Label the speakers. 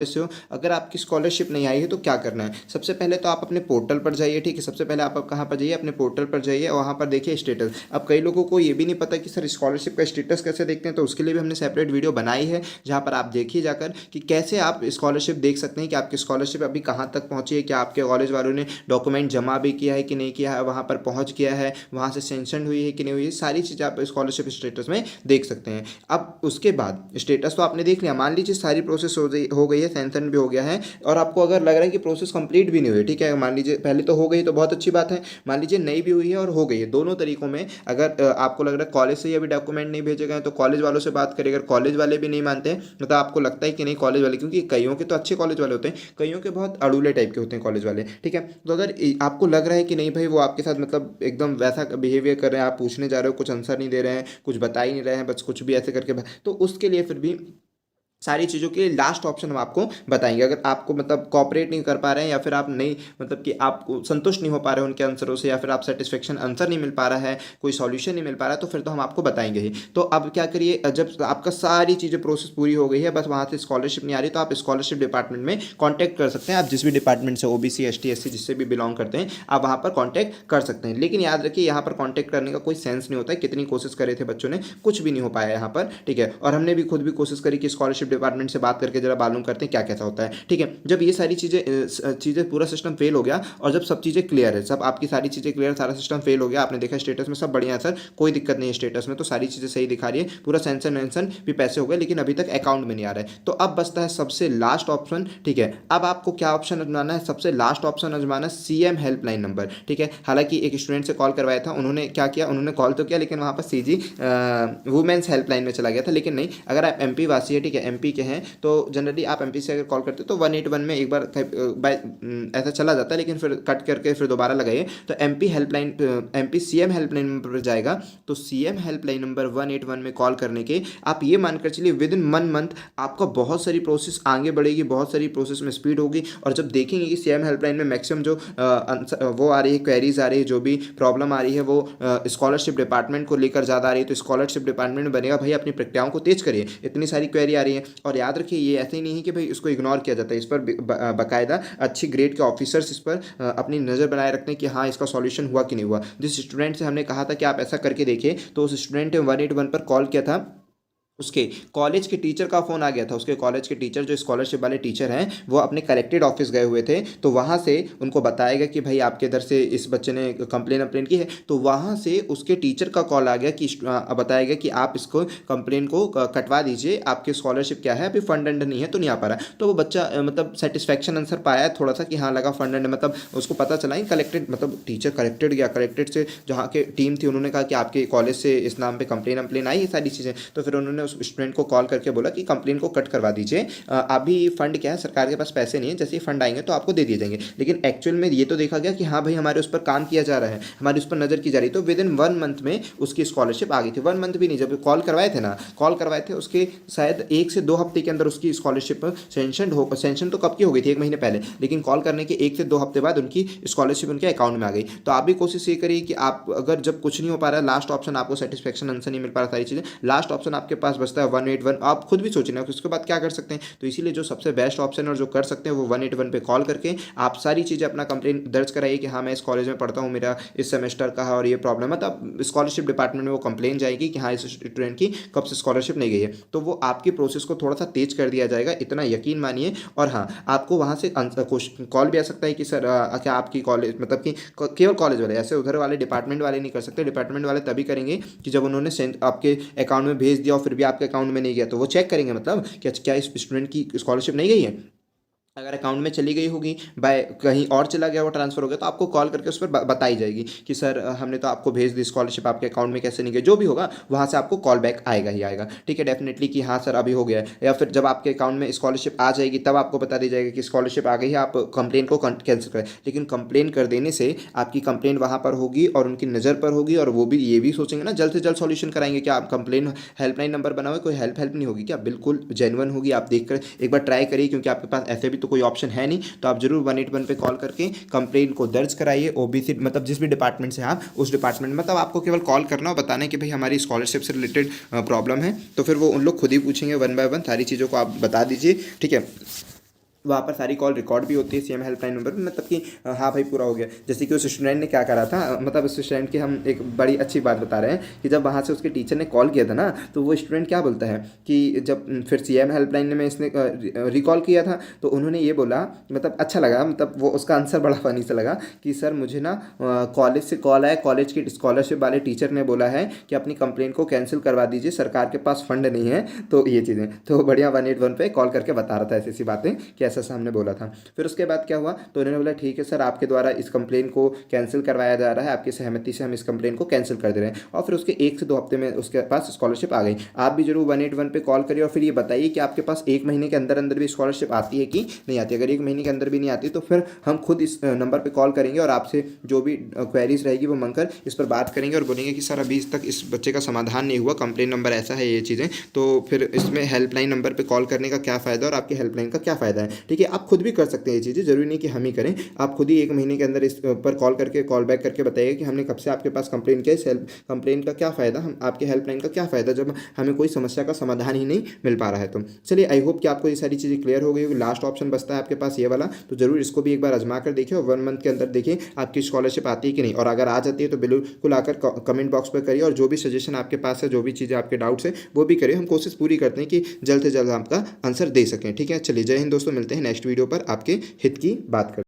Speaker 1: से हो, अगर आपकी स्कॉलरशिप नहीं आई है तो क्या करना है। सबसे पहले तो आप अपने पोर्टल पर जाइए, ठीक है। सबसे पहले आप कहाँ पर जाइए, अपने पोर्टल पर जाइए और वहाँ पर देखिए स्टेटस। अब कई लोगों को ये भी नहीं पता कि सर स्कॉलरशिप का स्टेटस कैसे देखते हैं, तो उसके लिए भी हमने सेपरेट वीडियो बनाई है, जहाँ पर आप देखिए जाकर कि कैसे आप स्कॉलरशिप देख सकते हैं कि आपकी स्कॉलरशिप अभी कहाँ तक पहुँची है, क्या आपके कॉलेज वालों ने डॉक्यूमेंट जमा भी किया है कि नहीं किया है, वहाँ पर पहुँच गया है, वहाँ से सेंशन हुई है कि नहीं हुई है, सारी चीज़ें आप स्कॉलरशिप स्टेटस में देख सकते हैं। अब उसके बाद स्टेटस तो आपने देख लिया, मान लीजिए सारी प्रोसेस हो गई है, सेंशन भी हो गया है, और आपको अगर लग रहा है कि प्रोसेस कंप्लीट भी नहीं हुई है, ठीक है, मान लीजिए पहले तो हो गई तो बहुत अच्छी बात है, मान लीजिए नहीं भी हुई है और हो गई है, दोनों तरीकों में अगर आपको लग रहा है कॉलेज से ही अभी डॉक्यूमेंट नहीं भेजे गए तो कॉलेज वालों से बात करिए। अगर कॉलेज वाले भी नहीं मानते हैं, मतलब आपको लगता है कि नहीं कॉलेज वाले, क्योंकि कईयों के तो अच्छे कॉलेज वाले होते हैं, कईयों के बहुत अड़ूले टाइप के होते हैं कॉलेज वाले, ठीक है। तो अगर आपको लग रहा है कि नहीं भाई वो आपके साथ मतलब एकदम वैसा बिहेवियर कर रहे हैं, आप पूछने जा रहे हो कुछ आंसर नहीं दे रहे हैं, कुछ बता ही नहीं रहे हैं, बस कुछ भी ऐसे करके, तो उसके लिए फिर भी सारी चीज़ों के लास्ट ऑप्शन हम आपको बताएंगे। अगर आपको मतलब कॉपरेट नहीं कर पा रहे हैं, या फिर आप नहीं मतलब कि आपको संतुष्ट नहीं हो पा रहे हैं उनके आंसरों से, या फिर आप सेटिस्फेक्शन आंसर नहीं मिल पा रहा है, कोई सॉल्यूशन नहीं मिल पा रहा है, तो फिर तो हम आपको बताएंगे ही। तो अब क्या करिए, जब आपका सारी चीज़ें प्रोसेस पूरी हो गई है, बस वहाँ से स्कॉलरशिप नहीं आ रही, तो आप स्कॉलरशिप डिपार्टमेंट में कॉन्टैक्ट कर सकते हैं। आप जिस भी डिपार्टमेंट से ओबीसी एसटी एससी जिससे भी बिलोंग करते हैं, आप वहाँ पर कॉन्टैक्ट कर सकते हैं। लेकिन याद रखिए यहाँ पर कॉन्टैक्ट करने का कोई सेंस नहीं होता है, कितनी कोशिश करे थे बच्चों ने, कुछ भी नहीं हो पाया यहाँ पर, ठीक है। और हमने भी खुद भी कोशिश करी कि स्कॉलरशिप डिपार्टमेंट से बात करके जरा मालूम करते हैं क्या कैसा होता है, ठीक है। जब ये सारी चीज़ें पूरा सिस्टम फेल हो गया, और जब सब चीज़ें क्लियर है, सब आपकी सारी चीज़ें क्लियर, सारा सिस्टम फेल हो गया, आपने देखा स्टेटस में सब बढ़िया है सर, कोई दिक्कत नहीं है स्टेटस में, तो सारी चीज़ें सही दिखा रही है, पूरा सेंसन वेंसन भी पैसे हो गए, लेकिन अभी तक अकाउंट में नहीं आ रहा है, तो अब बचता है सबसे लास्ट ऑप्शन, ठीक है। अब आपको क्या ऑप्शन आजमाना है, सबसे लास्ट ऑप्शन आजमाना है सीएम हेल्पलाइन नंबर, ठीक है। हालांकि एक स्टूडेंट से कॉल करवाया था, उन्होंने क्या किया, उन्होंने कॉल तो किया, लेकिन वहाँ पर सीजी वुमेन्स हेल्पलाइन में चला गया था। लेकिन नहीं, अगर आप एमपी वासी है, ठीक है, एमपी के हैं, तो जनरली आप एमपी से अगर कॉल करते तो 181 में एक बार ऐसा चला जाता है, लेकिन फिर कट करके फिर दोबारा लगाइए, तो एमपी सीएम हेल्पलाइन नंबर पर जाएगा। तो सीएम हेल्पलाइन नंबर 181 में कॉल करने के आप ये मानकर चलिए विद इन 1 मंथ आपका बहुत सारी प्रोसेस आगे बढ़ेगी, बहुत सारी प्रोसेस में स्पीड होगी। और जब देखेंगे कि सीएम हेल्पलाइन में मैक्सिमम जो वो आ रही है, क्वेरीज आ रही है, जो भी प्रॉब्लम आ रही है, वो स्कॉलरशिप डिपार्टमेंट को लेकर ज़्यादा आ रही है, तो स्कॉलरशिप डिपार्टमेंट में बनेगा भाई अपनी प्रक्रियाओं को तेज करिए, इतनी सारी क्वेरी आ रही है। और याद रखिए ये ऐसे ही नहीं है कि भाई इसको इग्नोर किया जाता है, इस पर बाकायदा अच्छी ग्रेड के ऑफिसर्स इस पर अपनी नज़र बनाए रखते हैं कि हाँ इसका सॉल्यूशन हुआ कि नहीं हुआ। जिस स्टूडेंट से हमने कहा था कि आप ऐसा करके देखिए, तो उस स्टूडेंट ने 181 पर कॉल किया था, उसके कॉलेज के टीचर का फ़ोन आ गया था, उसके कॉलेज के टीचर जो स्कॉलरशिप वाले टीचर हैं वो अपने कलेक्टेड ऑफिस गए हुए थे, तो वहाँ से उनको बताएगा कि भाई आपके इधर से इस बच्चे ने कंप्लेन की है, तो वहाँ से उसके टीचर का कॉल आ गया कि बताएगा कि आप इसको कंप्लेन को कटवा दीजिए, आपकी स्कॉलरशिप क्या है, अभी फंड अंड नहीं है तो नहीं आ पा रहा है। तो वो बच्चा मतलब सेटिस्फैक्शन आंसर पाया है थोड़ा सा कि हाँ लगा फंड अंड, मतलब उसको पता चला ही कलेक्टेड, मतलब टीचर कलेक्टेड गया, कलेक्टेड से जहाँ के टीम थी उन्होंने कहा कि आपके कॉलेज से इस नाम पर कंप्लेन आई, ये सारी चीज़ें, तो फिर उन्होंने स्टूडेंट को कॉल करके बोला कि कंप्लेन को कट करवा दीजिए, अभी फंड क्या है, सरकार के पास पैसे नहीं है, जैसे ही फंड आएंगे तो आपको दे दिए जाएंगे। लेकिन एक्चुअल में ये तो देखा गया कि हाँ भाई हमारे उस पर काम किया जा रहा है, हमारी उस पर नज़र की जा रही है, तो विद इन 1 मंथ में उसकी स्कॉलरशिप आ गई थी। 1 मंथ भी नहीं, जब कॉल करवाए थे उसके शायद 1 से 2 हफ्ते के अंदर उसकी स्कॉलरशिप सेंशन तो कब की हो गई थी, 1 महीने पहले, लेकिन कॉल करने के 1 से 2 हफ्ते बाद उनकी स्कॉलरशिप उनके अकाउंट में आ गई। तो आप भी कोशिश ये करिए कि आप अगर जब कुछ नहीं हो पा रहा है, लास्ट ऑप्शन आपको सेटिस्फेक्शन आंसर नहीं मिल पा रहा, सारी चीज़ें, लास्ट ऑप्शन आपके पास बचता है 181। आप खुद भी सोचना कि उसके बाद क्या कर सकते हैं, तो इसीलिए जो सबसे बेस्ट ऑप्शन और जो कर सकते हैं वो 181 पे कॉल करके आप सारी चीज़ें अपना कंप्लेंट दर्ज कराइए कि हाँ मैं इस कॉलेज में पढ़ता हूँ, मेरा इस सेमेस्टर का है और ये प्रॉब्लम है, तब स्कॉलरशिप डिपार्टमेंट में वो कंप्लेन जाएगी कि हाँ इस स्टूडेंट की कब से स्कॉलरशिप नहीं गई है, तो वो आपकी प्रोसेस को थोड़ा सा तेज कर दिया जाएगा, इतना यकीन मानिए। और हाँ आपको वहाँ से कॉल भी आ सकता है कि सर क्या आपकी कॉलेज मतलब कि केवल कॉलेज वाले, ऐसे उधर वाले डिपार्टमेंट वाले नहीं कर सकते, डिपार्टमेंट वाले तभी करेंगे कि जब उन्होंने आपके अकाउंट में भेज दिया और फिर भी आपके अकाउंट में नहीं गया, तो वो चेक करेंगे मतलब क्या इस स्टूडेंट की स्कॉलरशिप नहीं गई है। अगर अकाउंट में चली गई होगी, बाय कहीं और चला गया, वो ट्रांसफर हो गया, तो आपको कॉल करके उस पर बताई जाएगी कि सर हमने तो आपको भेज दी स्कॉलरशिप, आपके अकाउंट में कैसे नहीं गई, जो भी होगा वहाँ से आपको कॉल बैक आएगा ही आएगा, ठीक है, डेफिनेटली कि हाँ सर अभी हो गया है। या फिर जब आपके अकाउंट में स्कॉलरशिप आ जाएगी तब आपको बता दी जाएगी कि स्कॉलरशिप आ गई है, आप कंप्लेन को कैंसिल करें। लेकिन कंप्लेन कर देने से आपकी कंप्लेन वहाँ पर होगी और उनकी नज़र पर होगी, और वो भी ये भी सोचेंगे ना जल्द से जल्द सॉल्यूशन कराएंगे। क्या आप कंप्लेन हेल्पलाइन नंबर बना हुआ है, कोई हेल्प नहीं होगी क्या, बिल्कुल जेन्युइन होगी। आप देख कर एक बार ट्राई करिए, क्योंकि आपके पास ऐसे भी तो कोई ऑप्शन है नहीं, तो आप जरूर 181 पे कॉल करके कंप्लेंट को दर्ज कराइए। ओबीसी मतलब जिस भी डिपार्टमेंट से आप, उस डिपार्टमेंट मतलब आपको केवल कॉल करना और बताना है कि भाई हमारी स्कॉलरशिप से रिलेटेड प्रॉब्लम है, तो फिर वो उन लोग खुद ही पूछेंगे 1 बाय 1, सारी चीज़ों को आप बता दीजिए, ठीक है। वहाँ पर सारी कॉल रिकॉर्ड भी होती है सीएम हेल्पलाइन नंबर पे, मतलब कि हाँ भाई पूरा हो गया। जैसे कि उस स्टूडेंट ने क्या करा था, मतलब उस स्टूडेंट की हम एक बड़ी अच्छी बात बता रहे हैं कि जब वहाँ से उसके टीचर ने कॉल किया था ना, तो वो स्टूडेंट क्या बोलता है कि जब फिर सीएम हेल्पलाइन में इसने रिकॉल किया था तो उन्होंने ये बोला, मतलब अच्छा लगा, मतलब वो उसका आंसर बड़ा फनी सा लगा कि सर मुझे ना कॉलेज से कॉल आया, कॉलेज के स्कॉलरशिप वाले टीचर ने बोला है कि अपनी कंप्लेंट को कैंसिल करवा दीजिए, सरकार के पास फंड नहीं है। तो ये चीज़ें तो बढ़िया 181 पे कॉल करके बता रहा था ऐसी ऐसी बातें कि ऐसा सामने बोला था। फिर उसके बाद क्या हुआ, तो उन्होंने बोला ठीक है सर, आपके द्वारा इस कंप्लेन को कैंसिल करवाया जा रहा है, आपकी सहमति से हम इस कंप्लेन को कैंसिल कर दे रहे हैं। और फिर उसके 1 से 2 हफ्ते में उसके पास स्कॉलरशिप आ गई। आप भी जरूर 181 पे कॉल करिए और फिर ये बताइए कि आपके पास 1 महीने के अंदर अंदर भी स्कॉलरशिप आती है कि नहीं आती। अगर 1 महीने के अंदर भी नहीं आती तो फिर हम खुद इस नंबर पर कॉल करेंगे और आपसे जो भी क्वेरीज रहेगी वो मंगकर इस पर बात करेंगे और बोलेंगे कि सर अभी तक इस बच्चे का समाधान नहीं हुआ, कंप्लेन नंबर ऐसा है, ये चीज़ें। तो फिर इसमें हेल्पलाइन नंबर पे कॉल करने का क्या फ़ायदा और आपकी हेल्पलाइन का क्या फ़ायदा है। ठीक है, आप खुद भी कर सकते हैं ये चीज़ें, ज़रूरी नहीं कि हम ही करें। आप खुद ही 1 महीने के अंदर इस पर कॉल करके कॉल बैक करके बताइए कि हमने कब से आपके पास कंप्लेन किया, इस कंप्लेन का क्या फ़ायदा, हम आपके हेल्पलाइन का क्या फ़ायदा जब हमें कोई समस्या का समाधान ही नहीं मिल पा रहा है। तो चलिए, आई होप कि आपको ये सारी चीज़ें क्लियर हो गई होगी। लास्ट ऑप्शन बचता है आपके पास ये वाला, तो ज़रूर इसको भी एक बार आजमा कर देखिए और 1 मंथ के अंदर देखिए आपकी स्कॉलरशिप आती है कि नहीं। और अगर आ जाती है तो बिल्कुल आकर कमेंट बॉक्स पर करिए और जो भी सजेशन आपके पास है, जो भी चीज़ें आपके डाउट्स है वो भी करिए। हम कोशिश पूरी करते हैं कि जल्द से जल्द आपका आंसर दे सकें। ठीक है, चलिए, जय हिंद दोस्तों, मिलते हैं नेक्स्ट वीडियो पर आपके हित की बात कर